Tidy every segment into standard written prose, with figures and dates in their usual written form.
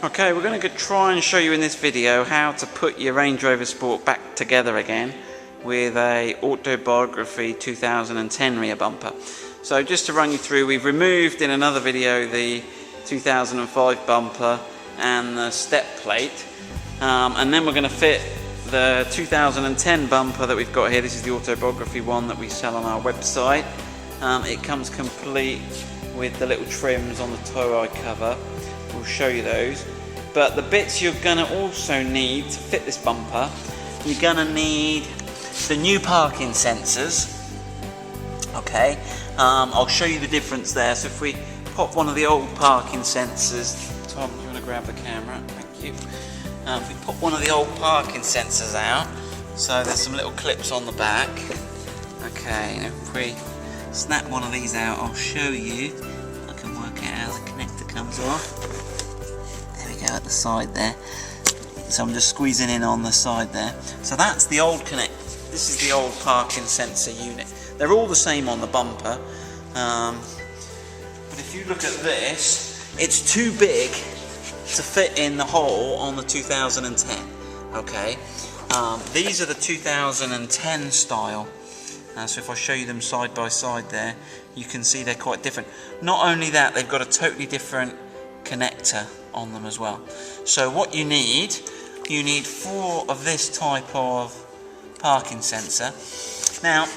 Okay, we're going to try and show you in this video how to put your Range Rover Sport back together again with a Autobiography 2010 rear bumper. So just to run you through, we've removed in another video the 2005 bumper and the step plate, and then we're going to fit the 2010 bumper that we've got here. This is the Autobiography one that we sell on our website. It comes complete with the little trims on the tow ride cover. We'll show you those. But the bits you're going to also need to fit this bumper, you're going to need the new parking sensors. Okay, I'll show you the difference there. So if we pop one of the old parking sensors, Tom, do you want to grab the camera? Thank you. If we pop one of the old parking sensors out, so there's some little clips on the back. Okay, if we snap one of these out, I'll show you. I can work out how the connector comes off. There we go, at the side there. So I'm just squeezing in on the side there. So that's the old connector. This is the old parking sensor unit. They're all the same on the bumper. But if you look at this, it's too big to fit in the hole on the 2010. Okay, these are the 2010 style. So if I show you them side by side there, you can see they're quite different. Not only that, they've got a totally different connector on them as well. So what you need 4 of this type of parking sensor. Now,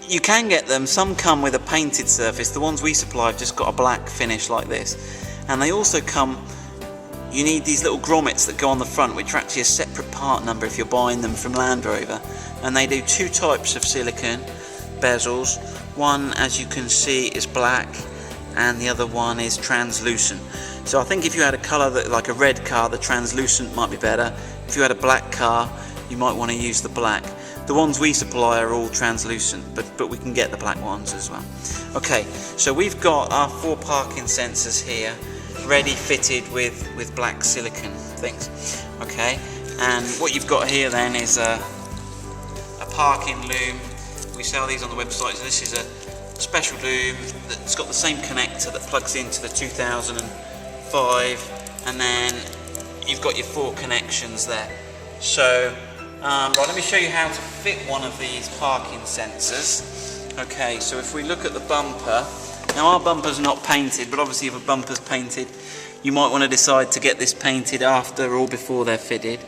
you can get them, some come with a painted surface. The ones we supply have just got a black finish like this. And they also come, you need these little grommets that go on the front, which are actually a separate part number if you're buying them from Land Rover. And they do 2 types of silicone bezels. One, as you can see, is black, and the other one is translucent. So I think if you had a colour that, like a red car, the translucent might be better. If you had a black car, you might want to use the black. The ones we supply are all translucent, but we can get the black ones as well. Okay, so we've got our 4 parking sensors here, ready fitted with black silicone things. Okay, and what you've got here then is a parking loom. We sell these on the website. So this is a special loom that's got the same connector that plugs into the 2005, and then you've got your 4 connections there. So right, let me show you how to fit one of these parking sensors. Okay, so if we look at the bumper, now our bumper's not painted, but obviously if a bumper's painted, you might want to decide to get this painted after or before they're fitted.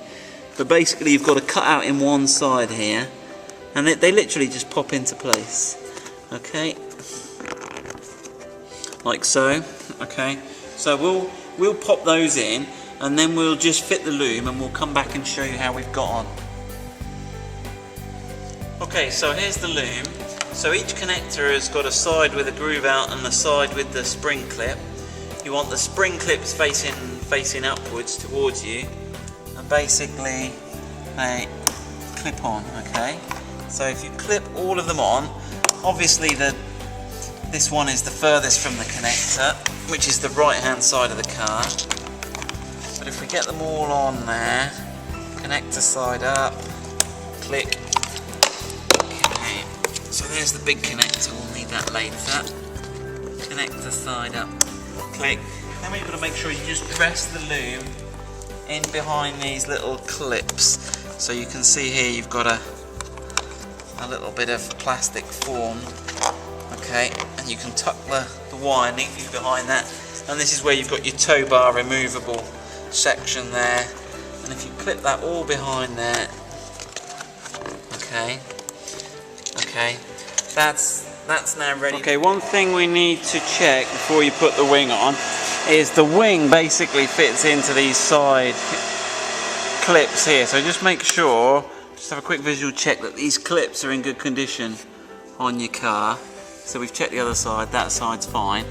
But basically you've got a cut out in one side here, and they literally just pop into place. Okay, like so. Okay, so we'll pop those in, and then we'll just fit the loom, and we'll come back and show you how we've got on. Okay, so here's the loom. So each connector has got a side with a groove out and the side with the spring clip. You want the spring clips facing upwards towards you, and basically they clip on. Okay, so if you clip all of them on, obviously this one is the furthest from the connector, which is the right hand side of the car. But if we get them all on there, connector side up, click. Okay, so there's the big connector, we'll need that later. Connector side up, click. Then we've got to make sure you just press the loom in behind these little clips. So you can see here you've got a little bit of plastic form. Okay, and you can tuck the wire neatly behind that. And this is where you've got your tow bar removable section there. And if you clip that all behind there, okay, that's now ready. Okay, one thing we need to check before you put the wing on is the wing basically fits into these side clips here. So just make sure, just have a quick visual check that these clips are in good condition on your car. So we've checked the other side, that side's fine.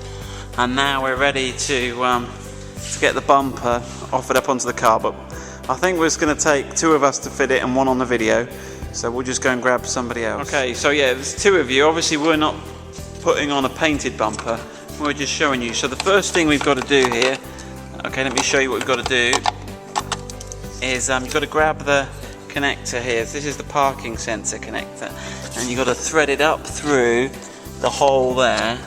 And now we're ready to get the bumper offered up onto the car. But I think we're just going to take 2 of us to fit it and 1 on the video. So we'll just go and grab somebody else. Okay, so yeah, there's 2 of you. Obviously we're not putting on a painted bumper. We're just showing you. So the first thing we've got to do here, okay, let me show you what we've got to do, is you've got to grab the connector here. This is the parking sensor connector. And you've got to thread it up through the hole there.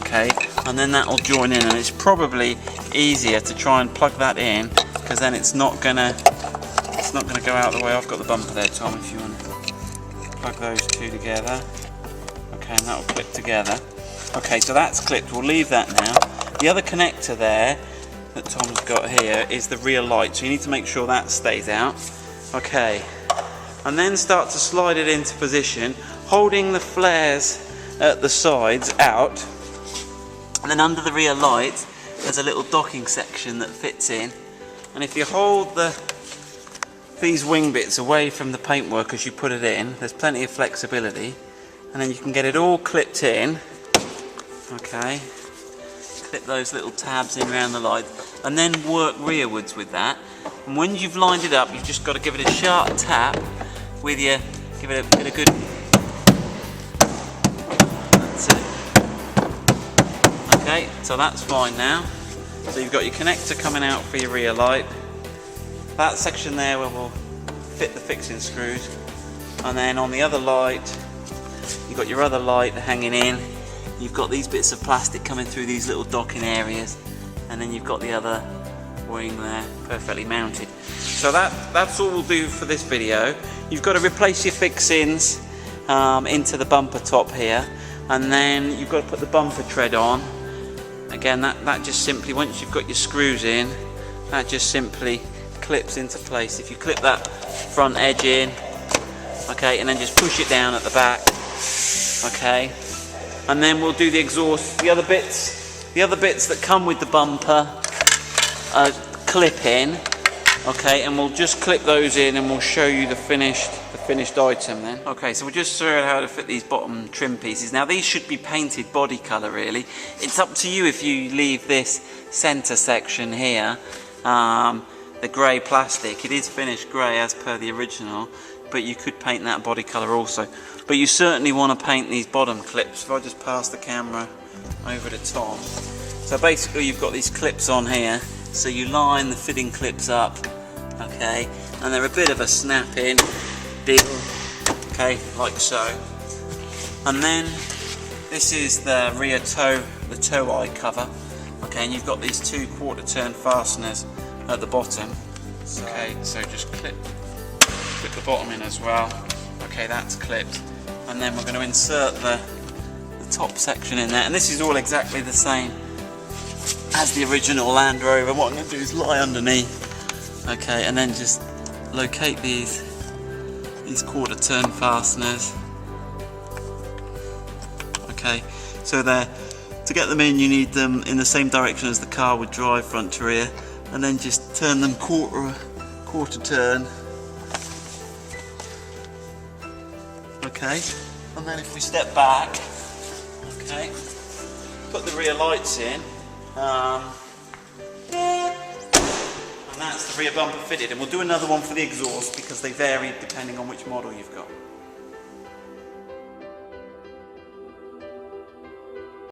okay, and then that will join in, and it's probably easier to try and plug that in, because then it's not gonna go out the way. I've got the bumper there, Tom, if you want to plug those two together. Okay, and that will clip together. Okay, so that's clipped. We'll leave that now. The other connector there that Tom's got here is the rear light, so you need to make sure that stays out. Okay, and then start to slide it into position, holding the flares at the sides out, and then under the rear light there's a little docking section that fits in, and if you hold these wing bits away from the paintwork as you put it in, there's plenty of flexibility, and then you can get it all clipped in. Okay, clip those little tabs in around the light, and then work rearwards with that. And when you've lined it up, you've just got to give it a sharp tap with your, give it a good, that's it. Okay, so that's fine now. So you've got your connector coming out for your rear light, that section there where we'll fit the fixing screws, and then on the other light you've got your other light hanging in. You've got these bits of plastic coming through these little docking areas, and then you've got the other wing there perfectly mounted. So that's all we'll do for this video. You've got to replace your fixings into the bumper top here, and then you've got to put the bumper tread on. Again, that just simply, once you've got your screws in, that just simply clips into place. If you clip that front edge in, okay, and then just push it down at the back, okay, and then we'll do the exhaust. The other bits that come with the bumper clip in, okay, and we'll just clip those in, and we'll show you the finished item then. Okay, so we'll just show you how to fit these bottom trim pieces. Now these should be painted body colour really. It's up to you if you leave this centre section here, the grey plastic. It is finished grey as per the original, but you could paint that body colour also. But you certainly want to paint these bottom clips. If I just pass the camera over to Tom. So basically you've got these clips on here, so you line the fitting clips up, okay, and they're a bit of a snap-in deal, okay, like so. And then this is the rear toe, the toe eye cover, okay, and you've got these 2 1/4 turn fasteners at the bottom. Okay, so just clip the bottom in as well. Okay, that's clipped, and then we're going to insert the top section in there, and this is all exactly the same as the original Land Rover. What I'm going to do is lie underneath, okay, and then just locate these 1/4 turn fasteners. Okay, so to get them in, you need them in the same direction as the car would drive, front to rear, and then just turn them quarter turn. Okay, and then if we step back, okay, put the rear lights in, and that's the rear bumper fitted, and we'll do another one for the exhaust because they vary depending on which model you've got.